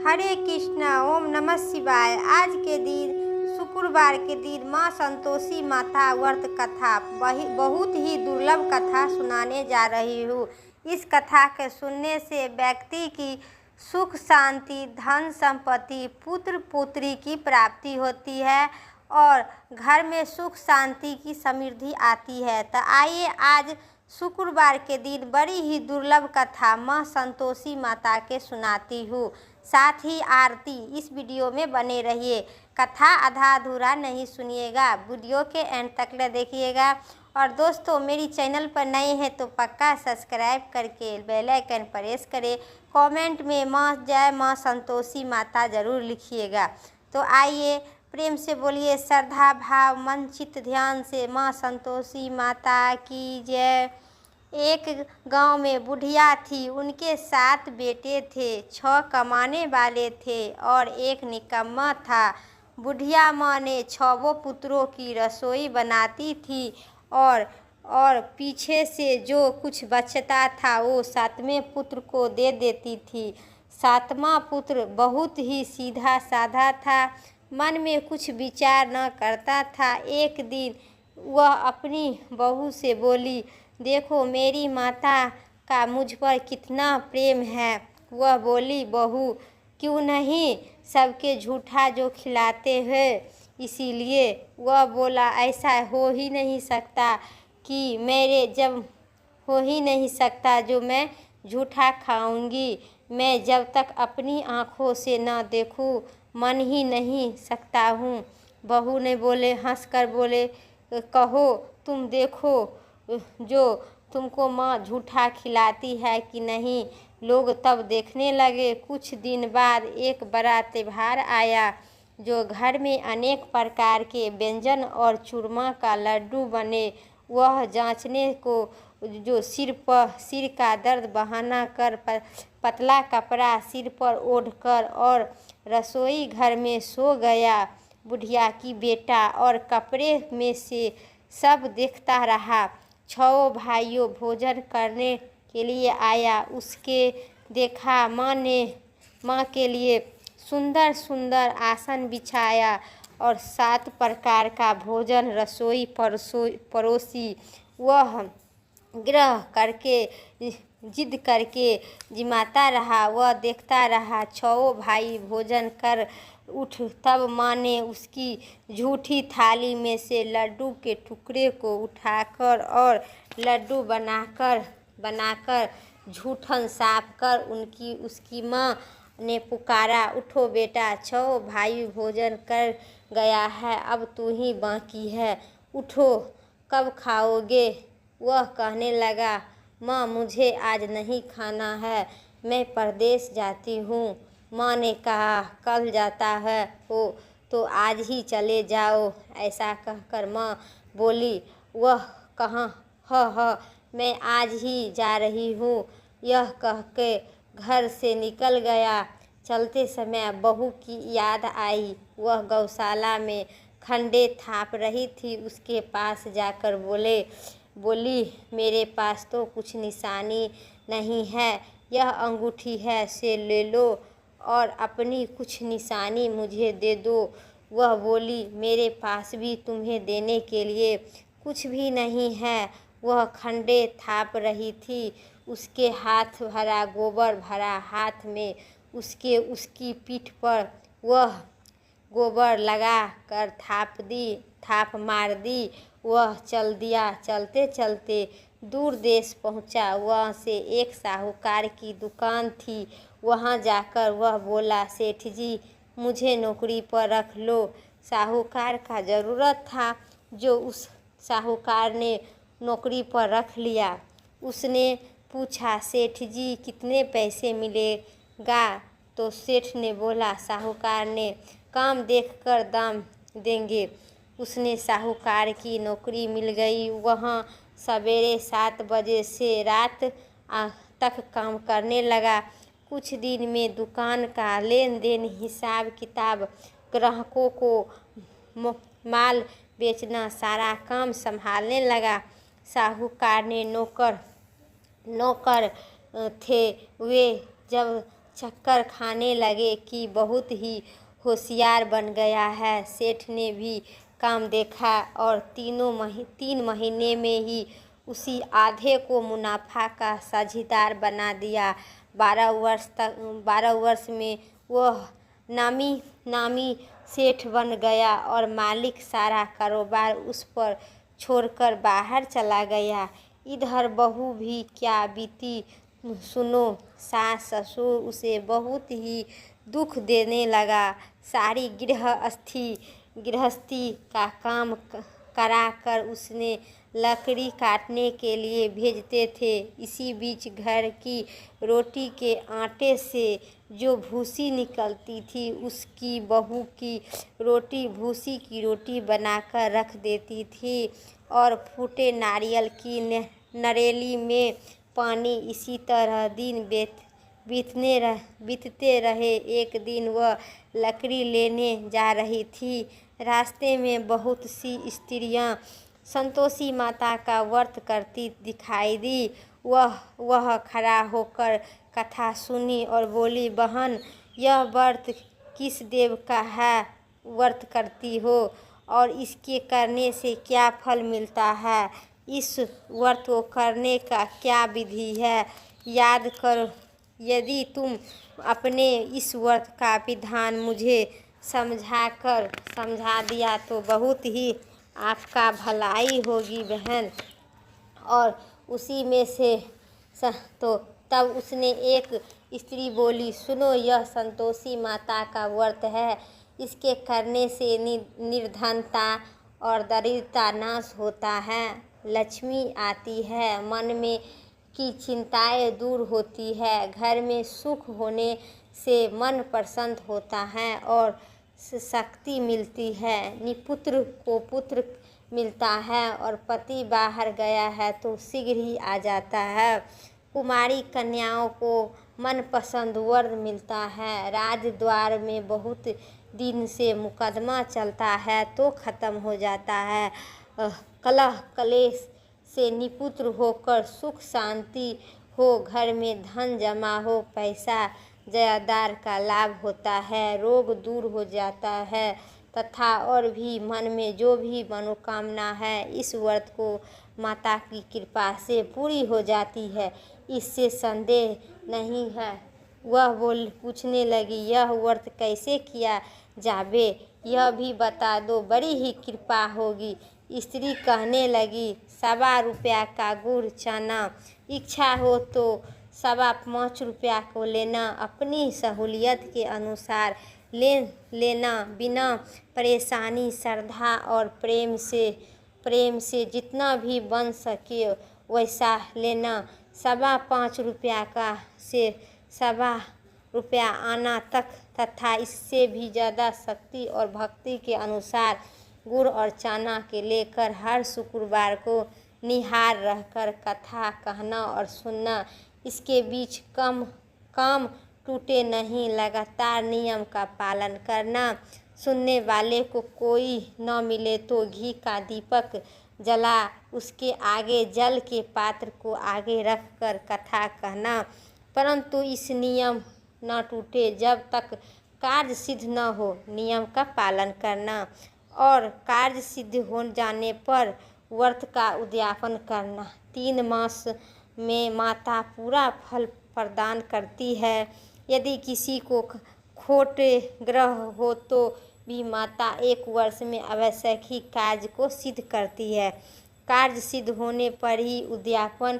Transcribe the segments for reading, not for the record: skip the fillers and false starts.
हरे कृष्णा। ओम नमः शिवाय। आज के दिन शुक्रवार के दिन माँ संतोषी माता व्रत कथा बहुत ही दुर्लभ कथा सुनाने जा रही हूँ। इस कथा के सुनने से व्यक्ति की सुख शांति, धन संपत्ति, पुत्र पुत्री की प्राप्ति होती है और घर में सुख शांति की समृद्धि आती है। तो आइए आज शुक्रवार के दिन बड़ी ही दुर्लभ कथा माँ संतोषी माता के सुनाती हूँ। साथ ही आरती। इस वीडियो में बने रहिए, कथा आधा अधूरा नहीं सुनिएगा, वीडियो के एंड तक देखिएगा। और दोस्तों, मेरी चैनल पर नए हैं तो पक्का सब्सक्राइब करके बेल आइकन प्रेस करें। कमेंट में माँ जय माँ संतोषी माता ज़रूर लिखिएगा। तो आइए प्रेम से बोलिए, श्रद्धा भाव मन चित्त ध्यान से माँ संतोषी माता की जय। एक गांव में बुढ़िया थी, उनके 7 बेटे थे, 6 कमाने वाले थे और एक निकम्मा था। बुढ़िया माँ ने 6 पुत्रों की रसोई बनाती थी और पीछे से जो कुछ बचता था वो 7वें पुत्र को दे देती थी। 7वां पुत्र बहुत ही सीधा साधा था, मन में कुछ विचार न करता था। एक दिन वह अपनी बहू से बोली, देखो मेरी माता का मुझ पर कितना प्रेम है। वह बोली, बहू क्यों नहीं, सबके झूठा जो खिलाते हैं इसीलिए। वह बोला, ऐसा हो ही नहीं सकता कि हो ही नहीं सकता जो मैं झूठा खाऊंगी। मैं जब तक अपनी आँखों से न देखूं मन ही नहीं सकता हूँ। बहू ने बोले, हंसकर बोले, कहो तुम देखो जो तुमको माँ झूठा खिलाती है कि नहीं। लोग तब देखने लगे। कुछ दिन बाद एक बड़ा त्योहार आया जो घर में अनेक प्रकार के व्यंजन और चूरमा का लड्डू बने। वह जांचने को जो सिर का दर्द बहाना कर पतला कपड़ा सिर पर ओढ़कर और रसोई घर में सो गया। बुढ़िया की बेटा और कपड़े में से सब देखता रहा। 6 भाइयों भोजन करने के लिए आया। उसके देखा माँ के लिए सुंदर सुंदर आसन बिछाया और 7 प्रकार का भोजन रसोई परोसी। वह ग्रह करके जिद करके जिमाता रहा। वह देखता रहा। 6 भाई भोजन कर उठ, तब माँ ने उसकी झूठी थाली में से लड्डू के टुकड़े को उठाकर और लड्डू बनाकर झूठन साफ कर उसकी माँ ने पुकारा, उठो बेटा, 6 भाई भोजन कर गया है, अब तू ही बाकी है, उठो, कब खाओगे। वह कहने लगा, माँ मुझे आज नहीं खाना है, मैं परदेश जाती हूँ। माँ ने कहा, कल जाता है हो तो आज ही चले जाओ। ऐसा कहकर माँ बोली, वह कहाँ, मैं आज ही जा रही हूँ। यह कह के घर से निकल गया। चलते समय बहू की याद आई। वह गौशाला में खंडे थाप रही थी। उसके पास जाकर बोली, मेरे पास तो कुछ निशानी नहीं है, यह अंगूठी है, से ले लो और अपनी कुछ निशानी मुझे दे दो। वह बोली, मेरे पास भी तुम्हें देने के लिए कुछ भी नहीं है। वह खंडे थाप रही थी। उसके हाथ भरा गोबर भरा हाथ में उसकी पीठ पर वह गोबर लगा कर थाप मार दी। वह चल दिया। चलते चलते दूर देश पहुंचा। वहाँ से एक साहूकार की दुकान थी। वहाँ जाकर वह बोला, सेठ जी मुझे नौकरी पर रख लो। साहूकार का ज़रूरत था जो उस साहूकार ने नौकरी पर रख लिया। उसने पूछा, सेठ जी कितने पैसे मिलेगा। तो सेठ ने बोला, साहूकार ने काम देखकर दाम देंगे। उसने साहूकार की नौकरी मिल गई। वहाँ सवेरे 7 बजे से रात तक काम करने लगा। कुछ दिन में दुकान का लेन देन, हिसाब किताब, ग्राहकों को माल बेचना, सारा काम संभालने लगा। साहूकार ने नौकर थे, वे जब चक्कर खाने लगे कि बहुत ही होशियार बन गया है। सेठ ने भी काम देखा और 3 महीने में ही उसी आधे को मुनाफा का साझीदार बना दिया। 12 वर्ष में वह नामी सेठ बन गया और मालिक सारा कारोबार उस पर छोड़कर बाहर चला गया। इधर बहू भी क्या बीती सुनो, सास ससुर उसे बहुत ही दुख देने लगा। सारी गृहस्थी का काम कराकर उसने लकड़ी काटने के लिए भेजते थे। इसी बीच घर की रोटी के आटे से जो भूसी निकलती थी उसकी बहू की रोटी भूसी की रोटी बनाकर रख देती थी और फूटे नारियल की नरेली में पानी। इसी तरह दिन बीतते रहे। एक दिन वह लकड़ी लेने जा रही थी। रास्ते में बहुत सी स्त्रियां संतोषी माता का व्रत करती दिखाई दी। वह खड़ा होकर कथा सुनी और बोली, बहन, यह व्रत किस देव का है व्रत करती हो और इसके करने से क्या फल मिलता है? इस व्रत को करने का क्या विधि है? याद करो। यदि तुम अपने इस व्रत का विधान मुझे समझा दिया तो बहुत ही आपका भलाई होगी बहन। और उसी में से तो तब उसने एक स्त्री बोली, सुनो, यह संतोषी माता का व्रत है। इसके करने से निर्धनता और दरिद्रता नाश होता है, लक्ष्मी आती है, मन में की चिंताएं दूर होती है, घर में सुख होने से मन प्रसन्न होता है और शक्ति मिलती है, निपुत्र को पुत्र मिलता है और पति बाहर गया है तो शीघ्र ही आ जाता है। कुमारी कन्याओं को मनपसंद वर मिलता है। राजद्वार में बहुत दिन से मुकदमा चलता है तो खत्म हो जाता है। कलह कलेश से निपुत्र होकर सुख शांति हो, घर में धन जमा हो, पैसा जायदाद का लाभ होता है, रोग दूर हो जाता है तथा और भी मन में जो भी मनोकामना है इस व्रत को माता की कृपा से पूरी हो जाती है, इससे संदेह नहीं है। वह पूछने लगी, यह व्रत कैसे किया जावे, यह भी बता दो, बड़ी ही कृपा होगी। स्त्री कहने लगी, 1.25 रुपया का गुड़ चना, इच्छा हो तो 5.25 रुपया को लेना, अपनी सहूलियत के अनुसार लेना, बिना परेशानी, श्रद्धा और प्रेम से जितना भी बन सके वैसा लेना। 5.25 रुपया का से 1.25 रुपया आना तक तथा इससे भी ज़्यादा शक्ति और भक्ति के अनुसार गुड़ और चना के लेकर हर शुक्रवार को निहार रहकर कथा कहना और सुनना। इसके बीच काम टूटे नहीं, लगातार नियम का पालन करना। सुनने वाले को कोई न मिले तो घी का दीपक जला उसके आगे जल के पात्र को आगे रखकर कथा कहना, परंतु इस नियम न टूटे जब तक कार्य सिद्ध न हो। नियम का पालन करना और कार्य सिद्ध हो जाने पर व्रत का उद्यापन करना। 3 मास में माता पूरा फल प्रदान करती है। यदि किसी को खोटे ग्रह हो तो भी माता 1 वर्ष में आवश्यक ही कार्य को सिद्ध करती है। कार्य सिद्ध होने पर ही उद्यापन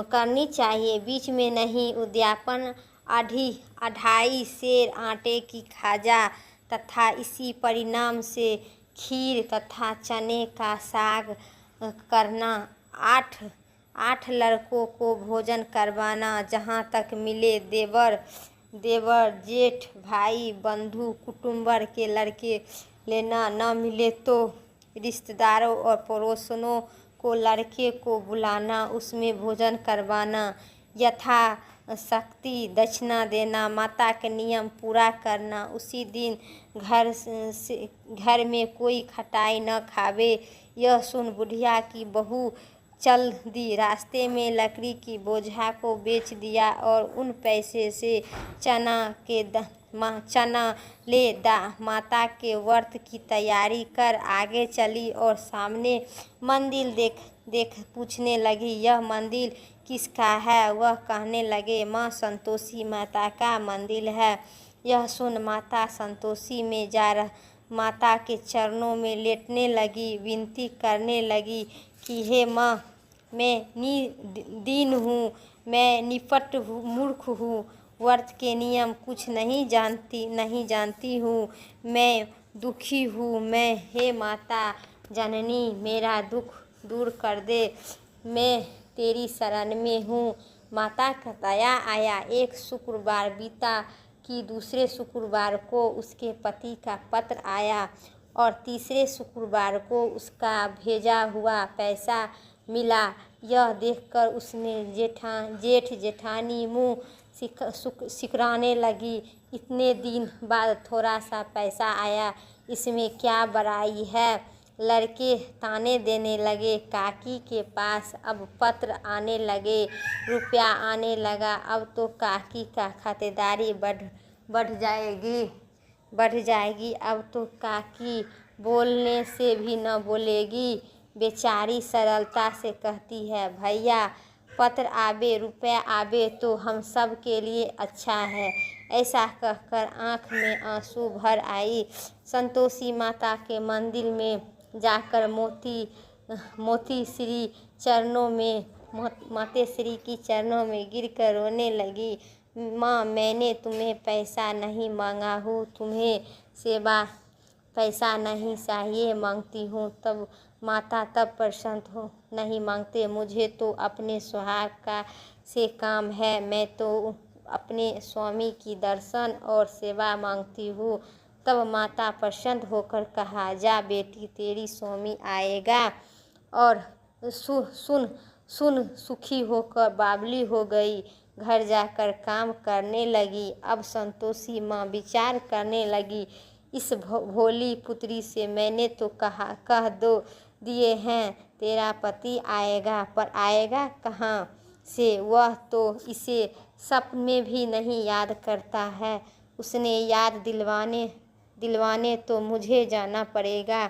करनी चाहिए, बीच में नहीं। उद्यापन 2.5 सेर आटे की खाजा तथा इसी परिणाम से खीर तथा चने का साग करना। 8 लड़कों को भोजन करवाना, जहाँ तक मिले देवर जेठ भाई बंधु कुटुंबर के लड़के लेना, न मिले तो रिश्तेदारों और पड़ोसनों को लड़के को बुलाना, उसमें भोजन करवाना, यथा शक्ति दक्षिणा देना, माता के नियम पूरा करना। उसी दिन घर में कोई खटाई न खावे। यह सुन बुढ़िया की बहू चल दी। रास्ते में लकड़ी की बोझा को बेच दिया और उन पैसे से चना ले माता के व्रत की तैयारी कर आगे चली और सामने मंदिर देख पूछने लगी, यह मंदिर किसका है? वह कहने लगे, माँ संतोषी माता का मंदिर है। यह सुन माता संतोषी में माता के चरणों में लेटने लगी, विनती करने लगी कि हे माँ, मैं दीन हूँ, मैं निपट मूर्ख हूँ, व्रत के नियम कुछ नहीं जानती हूँ, मैं दुखी हूँ। हे माता जननी, मेरा दुख दूर कर दे, मैं तेरी शरण में हूँ। माता का दया आया। एक शुक्रवार बीता कि दूसरे शुक्रवार को उसके पति का पत्र आया और तीसरे शुक्रवार को उसका भेजा हुआ पैसा मिला। यह देखकर उसने जेठ जेठानी मुँह सिकराने लगी, इतने दिन बाद थोड़ा सा पैसा आया, इसमें क्या बड़ाई है? लड़के ताने देने लगे। काकी के पास अब पत्र आने लगे, रुपया आने लगा। अब तो काकी का खातिरदारी बढ़ जाएगी। अब तो काकी बोलने से भी न बोलेगी। बेचारी सरलता से कहती है, भैया पत्र आवे, रुपया आवे तो हम सब के लिए अच्छा है। ऐसा कहकर आँख में आंसू भर आई। संतोषी माता के मंदिर में जाकर माते श्री की चरणों में गिरकर रोने लगी। माँ, मैंने तुम्हें पैसा नहीं मांगा हूँ, तुम्हें सेवा पैसा नहीं चाहिए मांगती हूँ। तब माता प्रसन्न हो नहीं मांगते, मुझे तो अपने सुहाग से काम है, मैं तो अपने स्वामी की दर्शन और सेवा मांगती हूँ। तब माता प्रसन्न होकर कहा, जा बेटी, तेरी स्वामी आएगा। और सुन सुखी होकर बावली हो गई, घर जाकर काम करने लगी। अब संतोषी माँ विचार करने लगी, इस भोली पुत्री से मैंने तो कह दिए हैं तेरा पति आएगा, पर आएगा कहाँ से? वह तो इसे सपने में भी नहीं याद करता है। उसने याद दिलवाने तो मुझे जाना पड़ेगा।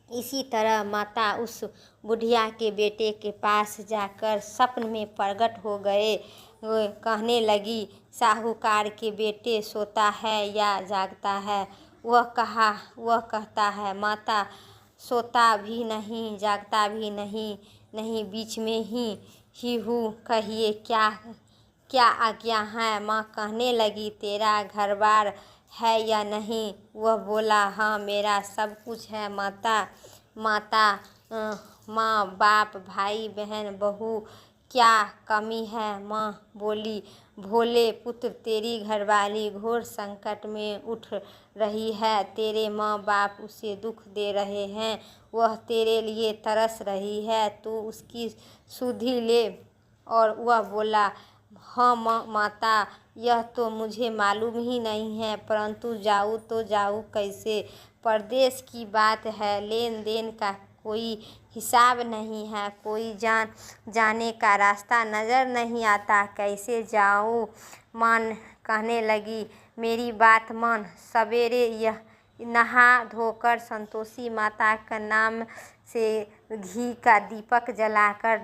इसी तरह माता उस बुढ़िया के बेटे के पास जाकर सपन में प्रकट हो गए। कहने लगी, साहूकार के बेटे सोता है या जागता है? वह कहता है, माता सोता भी नहीं जागता भी नहीं बीच में ही हूँ, कहिए क्या आज्ञा है? माँ कहने लगी, तेरा घर बार है या नहीं? वह बोला, हाँ मेरा सब कुछ है माता। माँ बाप भाई बहन बहू क्या कमी है? माँ बोली, भोले पुत्र, तेरी घरवाली घोर संकट में उठ रही है, तेरे माँ बाप उसे दुख दे रहे हैं, वह तेरे लिए तरस रही है, तू उसकी सुधि ले। और वह बोला, हाँ माता, यह तो मुझे मालूम ही नहीं है, परंतु जाऊँ तो जाऊँ कैसे? परदेश की बात है, लेन देन का कोई हिसाब नहीं है, कोई जाने का रास्ता नज़र नहीं आता, कैसे जाऊँ? माँ कहने लगी, मेरी बात मान। सवेरे यह नहा धोकर संतोषी माता का नाम से घी का दीपक जलाकर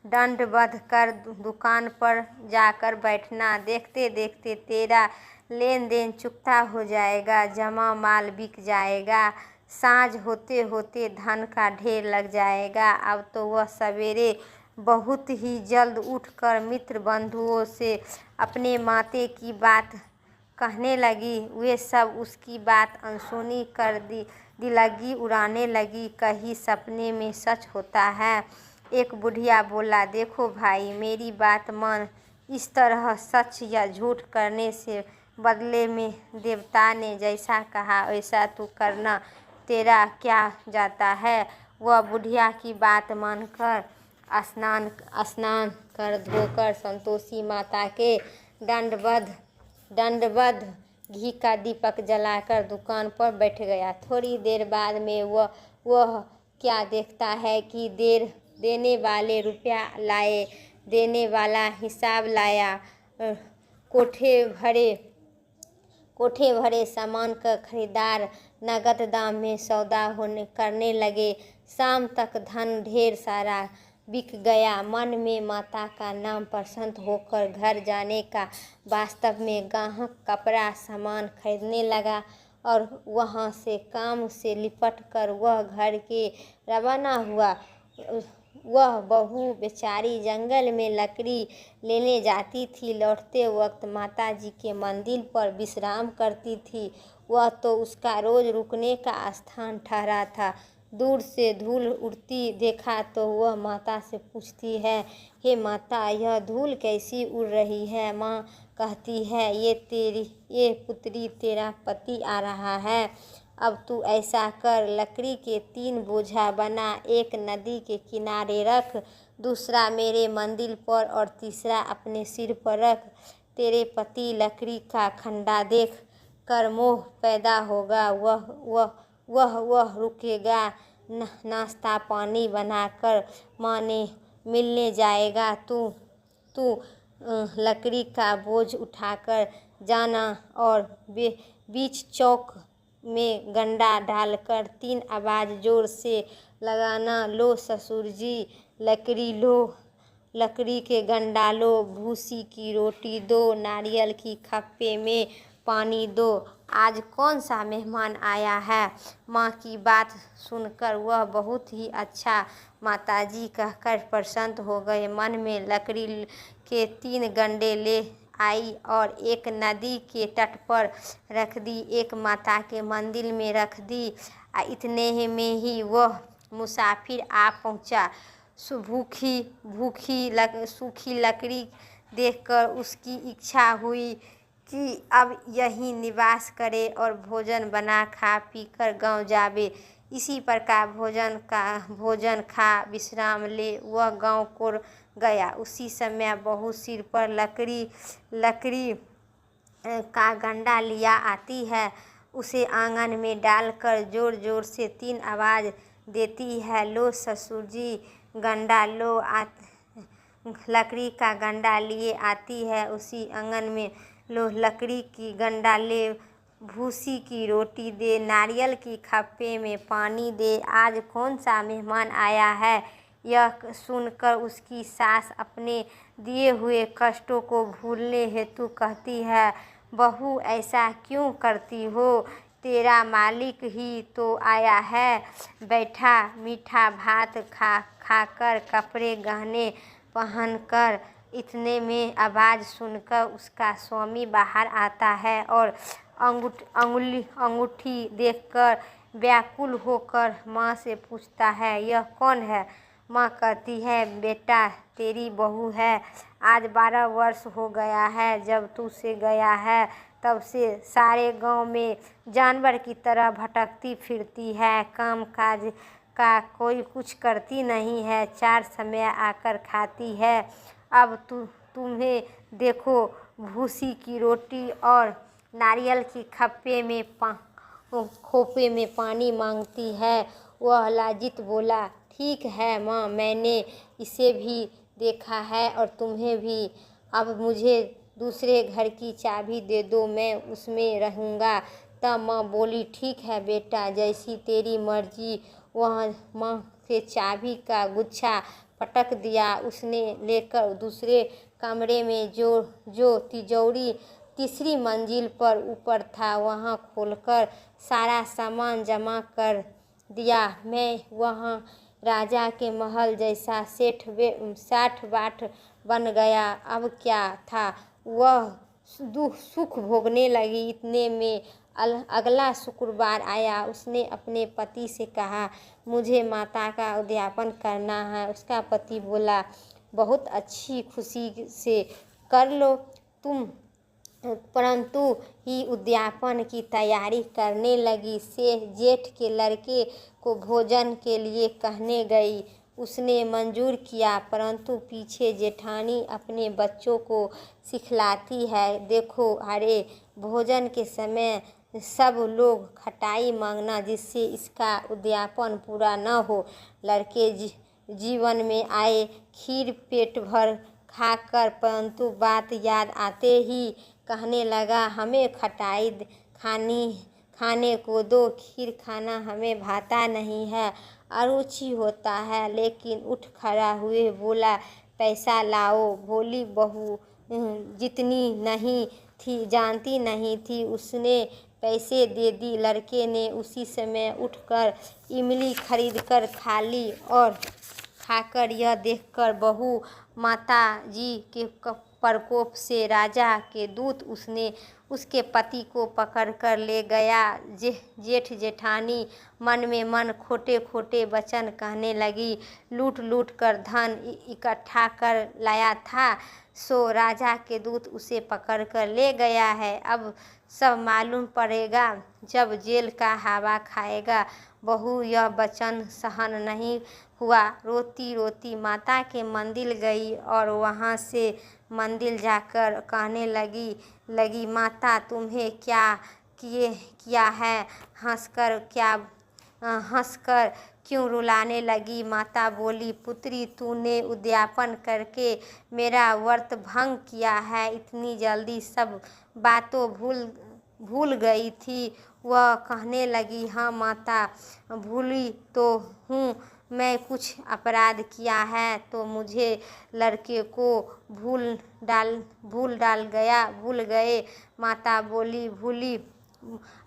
दंडवत कर दुकान पर जाकर बैठना। देखते देखते तेरा लेन देन चुकता हो जाएगा, जमा माल बिक जाएगा, सांझ होते होते धन का ढेर लग जाएगा। अब तो वह सवेरे बहुत ही जल्द उठकर मित्र बंधुओं से अपने माते की बात कहने लगी। वे सब उसकी बात अनसुनी कर दिलगी उड़ाने लगी, कहीं सपने में सच होता है। एक बुढ़िया बोला, देखो भाई, मेरी बात मान, इस तरह सच या झूठ करने से बदले में देवता ने जैसा कहा वैसा तू करना, तेरा क्या जाता है? वह बुढ़िया की बात मानकर स्नान कर धोकर संतोषी माता के दंडवत घी का दीपक जलाकर दुकान पर बैठ गया। थोड़ी देर बाद में वह क्या देखता है कि देने वाले रुपया लाए, देने वाला हिसाब लाया। कोठे भरे सामान का खरीदार नगद दाम में सौदा करने लगे। शाम तक धन ढेर सारा बिक गया। मन में माता का नाम प्रसन्न होकर घर जाने का वास्तव में ग्राहक कपड़ा सामान खरीदने लगा और वहाँ से काम से लिपट कर वह घर के रवाना हुआ। वह बहू बेचारी जंगल में लकड़ी लेने जाती थी। लौटते वक्त माता जी के मंदिर पर विश्राम करती थी। वह तो उसका रोज रुकने का स्थान ठहरा था। दूर से धूल उड़ती देखा तो वह माता से पूछती है, हे माता, यह धूल कैसी उड़ रही है? माँ कहती है, ये पुत्री तेरा पति आ रहा है। अब तू ऐसा कर, लकड़ी के 3 बोझा बना, एक नदी के किनारे रख, दूसरा मेरे मंदिर पर और तीसरा अपने सिर पर रख। तेरे पति लकड़ी का खंडा देख कर मोह पैदा होगा। वह रुकेगा, नाश्ता पानी बनाकर माँ ने मिलने जाएगा। तू लकड़ी का बोझ उठाकर जाना और बीच चौक में गंडा डालकर 3 आवाज़ जोर से लगाना, लो ससुर जी लकड़ी लो, लकड़ी के गंडा लो, भूसी की रोटी दो, नारियल की खप्पे में पानी दो। आज कौन सा मेहमान आया है? माँ की बात सुनकर वह बहुत ही अच्छा माताजी कहकर प्रसन्न हो गए। मन में लकड़ी के 3 गंडे ले आई और एक नदी के तट पर रख दी, एक माता के मंदिर में रख दी। इतने में ही वह मुसाफिर आ पहुँचा। सूखी लकड़ी देखकर उसकी इच्छा हुई कि अब यहीं निवास करे और भोजन बना खा पी कर गाँव जावे। इसी प्रकार भोजन खा विश्राम ले वह गाँव को गया। उसी समय बहू सिर पर लकड़ी का गंडा लिया आती है। उसे आंगन में डालकर जोर जोर से 3 आवाज़ देती है, लो ससुर जी गंडा लो। लकड़ी का गंडा लिए आती है। उसी आंगन में, लो लकड़ी की गंडा ले, भूसी की रोटी दे, नारियल की खप्पे में पानी दे। आज कौन सा मेहमान आया है? यह सुनकर उसकी सास अपने दिए हुए कष्टों को भूलने हेतु कहती है, बहू ऐसा क्यों करती हो? तेरा मालिक ही तो आया है। बैठा मीठा भात खाकर कपड़े गहने पहनकर। इतने में आवाज़ सुनकर उसका स्वामी बाहर आता है और अंगूठी देखकर व्याकुल होकर माँ से पूछता है, यह कौन है? माँ कहती है, बेटा तेरी बहू है। आज 12 वर्ष हो गया है जब तू से गया है। तब से सारे गांव में जानवर की तरह भटकती फिरती है। काम काज का कोई कुछ करती नहीं है। 4 समय आकर खाती है। अब तुम्हें देखो, भूसी की रोटी और नारियल की खोपे में पानी मांगती है। वह लाजित बोला, ठीक है माँ, मैंने इसे भी देखा है और तुम्हें भी। अब मुझे दूसरे घर की चाबी दे दो, मैं उसमें रहूँगा। तब माँ बोली, ठीक है बेटा, जैसी तेरी मर्जी। वह माँ के चाबी का गुच्छा पटक दिया। उसने लेकर दूसरे कमरे में जो तिजोरी तीसरी मंजिल पर ऊपर था, वहाँ खोलकर सारा सामान जमा कर दिया। मैं वहाँ राजा के महल जैसा साठ बाट बन गया। अब क्या था, वह सुख भोगने लगी। इतने में अगला शुक्रवार आया। उसने अपने पति से कहा, मुझे माता का उद्यापन करना है। उसका पति बोला, बहुत अच्छी खुशी से कर लो तुम। परंतु ही उद्यापन की तैयारी करने लगी। जेठ के लड़के को भोजन के लिए कहने गई। उसने मंजूर किया, परंतु पीछे जेठानी अपने बच्चों को सिखलाती है, देखो अरे, भोजन के समय सब लोग खटाई मांगना, जिससे इसका उद्यापन पूरा न हो। जीवन में आए। खीर पेट भर खाकर परंतु बात याद आते ही कहने लगा, हमें खटाई खाने को दो, खीर खाना हमें भाता नहीं है, अरुचि होता है। लेकिन उठ खड़ा हुए बोला, पैसा लाओ। भोली बहू जितनी नहीं थी जानती नहीं थी, उसने पैसे दे दी। लड़के ने उसी समय उठकर इमली खरीदकर खा ली और खाकर यह देखकर बहू माता जी के प्रकोप से राजा के दूत उसके पति को पकड़कर ले गया। जेठ जेठानी मन में मन खोटे खोटे वचन कहने लगी, लूट लूट कर धन इकट्ठा कर लाया था, सो राजा के दूत उसे पकड़कर ले गया है। अब सब मालूम पड़ेगा जब जेल का हवा खाएगा। बहू यह वचन सहन नहीं हुआ, रोती रोती माता के मंदिर गई और वहाँ से मंदिर जाकर कहने लगी, माता तुम्हें क्या किया है, हंसकर क्यों रुलाने लगी। माता बोली, पुत्री तूने उद्यापन करके मेरा व्रत भंग किया है, इतनी जल्दी सब बातों भूल गई थी। वह कहने लगी, हाँ माता, भूली तो हूँ मैं, कुछ अपराध किया है तो मुझे लड़के को भूल गए। माता बोली, भूली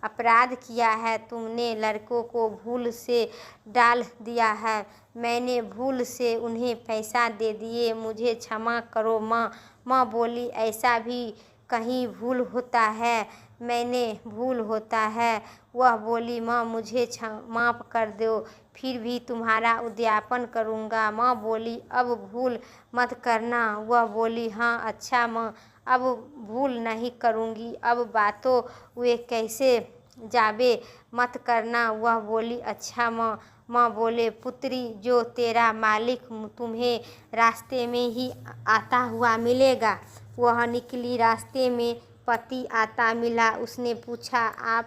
अपराध किया है तुमने, लड़कों को भूल से डाल दिया है, मैंने भूल से उन्हें पैसा दे दिए, मुझे क्षमा करो माँ। माँ बोली, ऐसा भी कहीं भूल होता है, मैंने भूल होता है। वह बोली, माँ मुझे माफ़ कर दो, फिर भी तुम्हारा उद्यापन करूँगा। माँ बोली, अब भूल मत करना। वह बोली, हाँ अच्छा माँ, अब भूल नहीं करूँगी, अब बातों वे कैसे जाबे मत करना। वह बोली, अच्छा माँ। माँ बोले, पुत्री जो तेरा मालिक तुम्हें रास्ते में ही आता हुआ मिलेगा। वह निकली, रास्ते में पति आता मिला। उसने पूछा,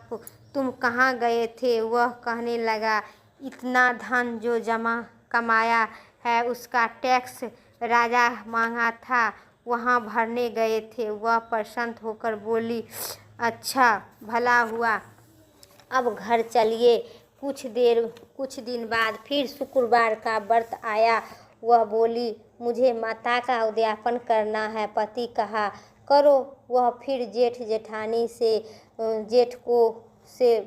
तुम कहाँ गए थे? वह कहने लगा, इतना धन जो कमाया है उसका टैक्स राजा मांगा था, वहाँ भरने गए थे। वह प्रसन्न होकर बोली, अच्छा भला हुआ, अब घर चलिए। कुछ दिन बाद फिर शुक्रवार का व्रत आया। वह बोली, मुझे माता का उद्यापन करना है। पति कहा, करो। वह फिर जेठ जेठानी से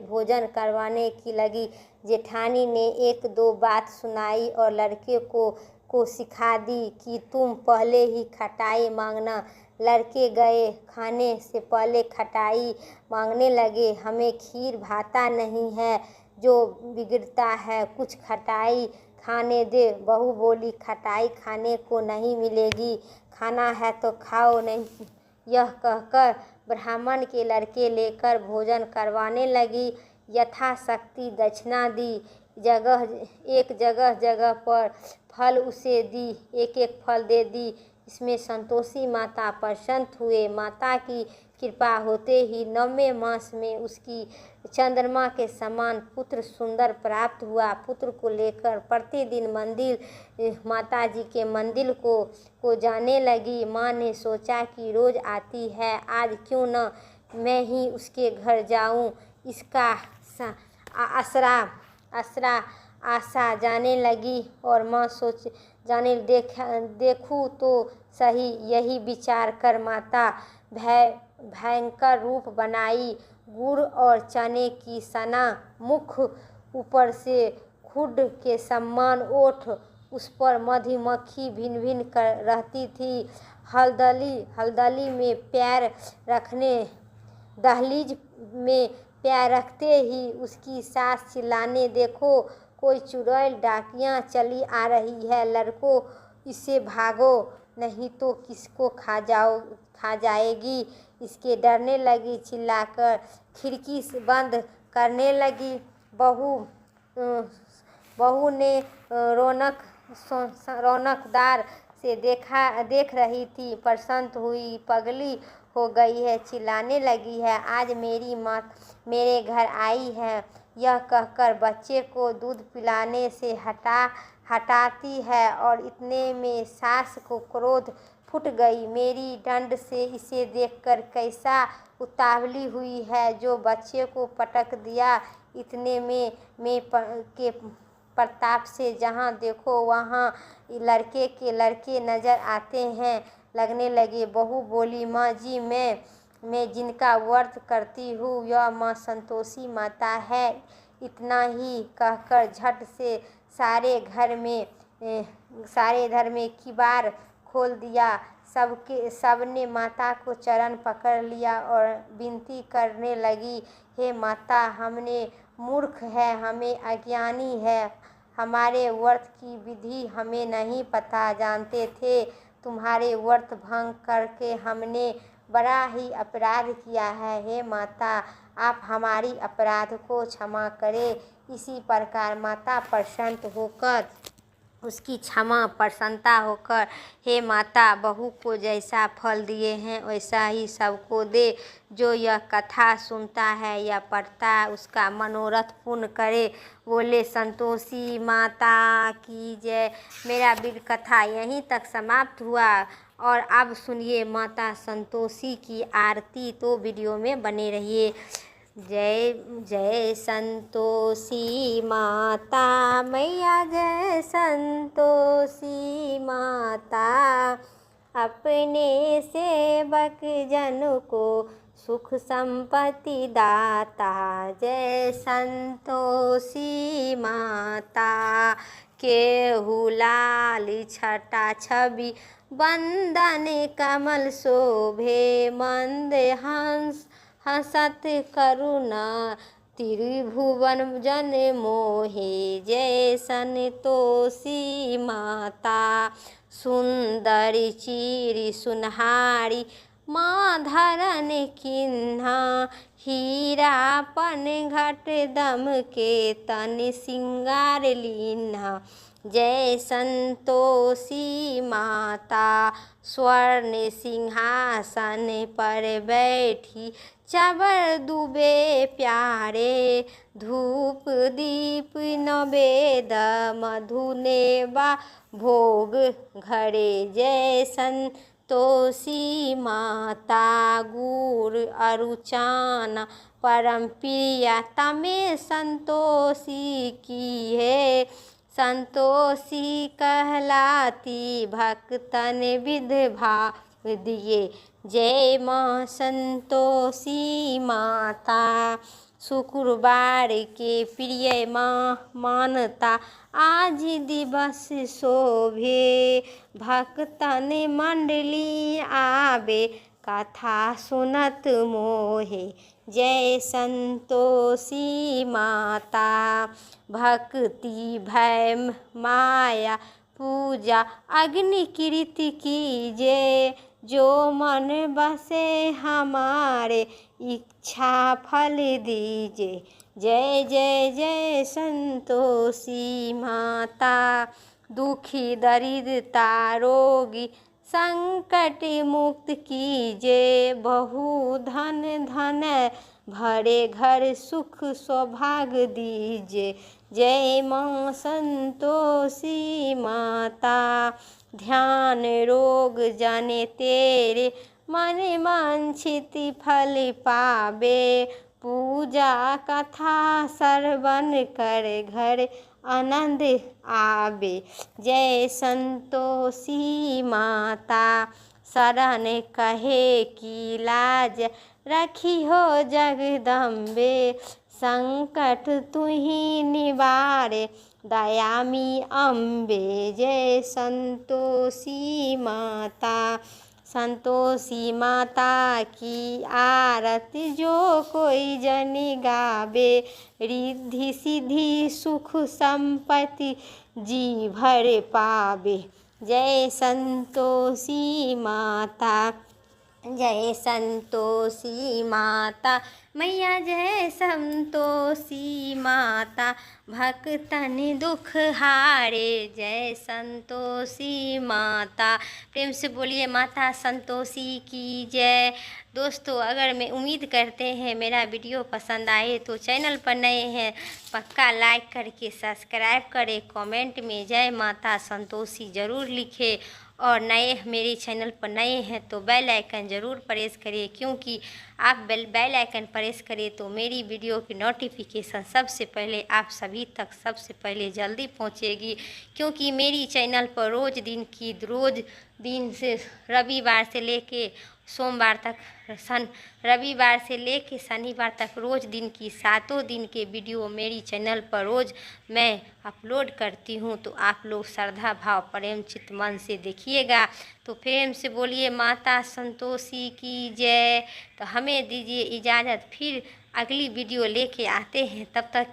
भोजन करवाने की लगी। जेठानी ने एक दो बात सुनाई और लड़के को सिखा दी कि तुम पहले ही खटाई मांगना। लड़के गए, खाने से पहले खटाई मांगने लगे। हमें खीर भाता नहीं है जो बिगड़ता है, कुछ खटाई खाने दे। बहू बोली, खटाई खाने को नहीं मिलेगी, खाना है तो खाओ नहीं। यह कहकर ब्राह्मण के लड़के लेकर भोजन करवाने लगी। यथाशक्ति दक्षिणा दी। जगह पर फल उसे दी, एक फल दे दी। इसमें संतोषी माता प्रसन्न हुए। माता की कृपा होते ही 9वें मास में उसकी चंद्रमा के समान पुत्र सुंदर प्राप्त हुआ। पुत्र को लेकर प्रतिदिन माता जी के मंदिर को जाने लगी। माँ ने सोचा कि रोज आती है, आज क्यों न मैं ही उसके घर जाऊं। इसका आशा जाने लगी और माँ देखूं तो सही। यही विचार कर माता भयंकर रूप बनाई। गुड़ और चने की सना मुख, ऊपर से खुड के समान ओठ, उस पर मधुमक्खी भिन भिन कर रहती थी। हलदली में पैर रखने, दहलीज में पैर रखते ही उसकी सास चिल्लाने, देखो कोई चुड़ैल डाकियाँ चली आ रही है, लड़को इससे भागो नहीं तो किसको खा जाएगी। इसके डरने लगी, चिल्लाकर खिड़की से बंद करने लगी। बहू ने रौनकदार से देख रही थी, प्रसन्न हुई, पगली हो गई है, चिल्लाने लगी है, आज मेरी माँ मेरे घर आई है। यह कहकर बच्चे को दूध पिलाने से हटाती है और इतने में सास को क्रोध फूट गई। मेरी डंड से इसे देखकर कैसा उतावली हुई है, जो बच्चे को पटक दिया। इतने में के प्रताप से जहाँ देखो वहाँ लड़के के लड़के नज़र आते हैं लगने लगे। बहू बोली, माँ जी, मैं जिनका व्रत करती हूँ यह माँ संतोषी माता है। इतना ही कहकर झट से सारे घर में किवाड़ खोल दिया। सबने माता को चरण पकड़ लिया और विनती करने लगी, हे माता, हमने मूर्ख है, हमें अज्ञानी है, हमारे व्रत की विधि हमें नहीं पता, जानते थे तुम्हारे व्रत भंग करके हमने बड़ा ही अपराध किया है। हे माता, आप हमारी अपराध को क्षमा करें। इसी प्रकार माता प्रसन्न होकर उसकी प्रसन्नता होकर, हे माता, बहू को जैसा फल दिए हैं वैसा ही सबको दे। जो यह कथा सुनता है या पढ़ता है उसका मनोरथ पूर्ण करे। बोले संतोषी माता की जय। मेरा वीर कथा यहीं तक समाप्त हुआ और अब सुनिए माता संतोषी की आरती। तो वीडियो में बने रहिए। जय जय संतोषी माता मैया, जय संतोषी माता, अपने सेवक जन को सुख संपत्ति दाता। जय संतोषी माता, केहू लाल छटा छवि बंदन कमल शोभे, मंद हंस हसत करुणा त्रिभुवन जन मोहे। जय संतोषी माता, सुंदरी चीरी सुनहारी माँ धरन किन्हा, हीरापन घट दम के तन सिंगार लीन्हा। जय संतोषी माता, स्वर्ण सिंहासन पर बैठी चवर दुबे प्यारे, धूप दीप नवेद मधुनेवा भोग घरे। जय संतोषी माता, गुड़ अरुचाना परम प्रिया तमें संतोषी की है। संतोषी कहलाती भक्तन विध भाव दिए। जय माँ संतोषी माता, शुक्रवार के प्रिय माँ मानता आज दिवस शोभे, भक्तन मंडली आवे कथा सुनत मोहे। जय संतोषी माता, भक्ति भय माया पूजा अग्नि कीर्ति कीजे, जो मन बसे हमारे इच्छा फल दीजे। जय जय जय संतोषी माता, दुखी दरिद्रता रोगी संकट मुक्त कीजे, बहु धन धन भरे घर सुख सौभाग्य दीजे। जय माँ संतोषी माता, ध्यान रोग जाने तेरे मन वांछित फल पावे, पूजा कथा श्रवण कर घर आनंद आवे। जय संतोषी माता, शरण कहे की लाज रखी हो जगदम्बे, संकट तुही निवारे दयामी अम्बे। जय संतोषी माता, संतोषी माता की आरती जो कोई जन गावे, रिद्धि सिद्धि सुख संपत्ति जी भर पावे। जय संतोषी माता, जय संतोषी माता मैया, जय संतोषी माता, भक्तन दुख हारे। जय संतोषी माता। प्रेम से बोलिए माता संतोषी की जय। दोस्तों, अगर मैं उम्मीद करते हैं मेरा वीडियो पसंद आए तो चैनल पर नए हैं पक्का लाइक करके सब्सक्राइब करें, कमेंट में जय माता संतोषी ज़रूर लिखें, और नए मेरे चैनल पर नए हैं तो बेल आइकन ज़रूर प्रेस करिए, क्योंकि आप बेल आइकन प्रेस करिए तो मेरी वीडियो की नोटिफिकेशन सबसे पहले आप सभी तक सबसे पहले जल्दी पहुंचेगी। क्योंकि मेरी चैनल पर रोज़ दिन से रविवार से लेके सोमवार तक रविवार से लेके शनिवार तक रोज़ दिन की 7 दिन के वीडियो मेरी चैनल पर रोज़ मैं अपलोड करती हूँ। तो आप लोग श्रद्धा भाव प्रेम चित्त मन से देखिएगा। तो प्रेम से बोलिए माता संतोषी की जय। तो हमें दीजिए इजाज़त, फिर अगली वीडियो लेके आते हैं। तब तक